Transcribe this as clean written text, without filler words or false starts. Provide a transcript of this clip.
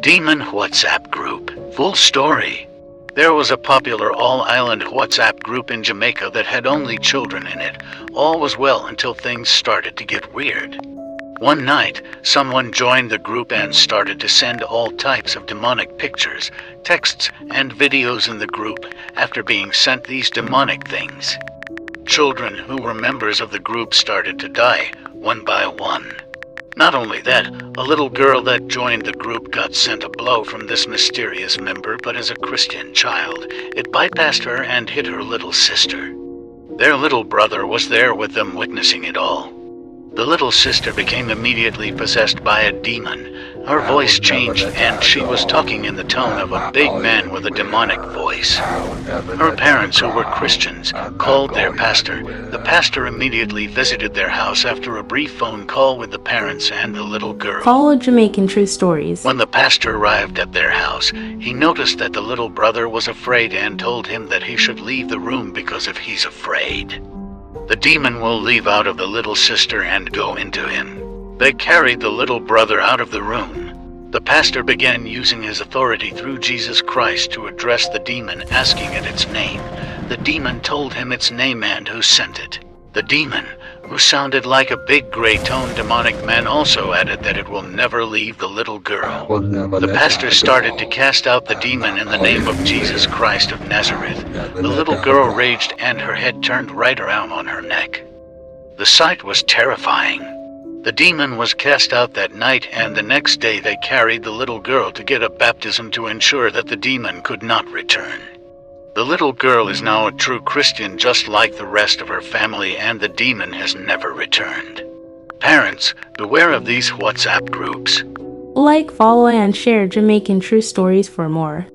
Demon WhatsApp group. Full story. There was a popular all-island WhatsApp group in Jamaica that had only children in it. All was well until things started to get weird. One night, someone joined the group and started to send all types of demonic pictures, texts, and videos in the group. After being sent these demonic things, children who were members of the group started to die, one by one. Not only that, a little girl that joined the group got sent a blow from this mysterious member, but as a Christian child, it bypassed her and hit her little sister. Their little brother was there with them witnessing it all. The little sister became immediately possessed by a demon. Her voice changed and she was talking in the tone of a big man with a demonic voice. Her parents, who were Christians, called their pastor. The pastor immediately visited their house after a brief phone call with the parents and the little girl. Follow Jamaican True Stories. When the pastor arrived at their house, he noticed that the little brother was afraid and told him that he should leave the room because if he's afraid, the demon will leave out of the little sister and go into him. They carried the little brother out of the room. The pastor began using his authority through Jesus Christ to address the demon, asking it its name. The demon told him its name and who sent it. The demon, who sounded like a big gray-toned demonic man, also added that it will never leave the little girl. The pastor started to cast out the demon in the name of Jesus Christ of Nazareth. The little girl raged and her head turned right around on her neck. The sight was terrifying. The demon was cast out that night, and the next day they carried the little girl to get a baptism to ensure that the demon could not return. The little girl is now a true Christian just like the rest of her family, and the demon has never returned. Parents, beware of these WhatsApp groups. Like, follow, and share Jamaican True Stories for more.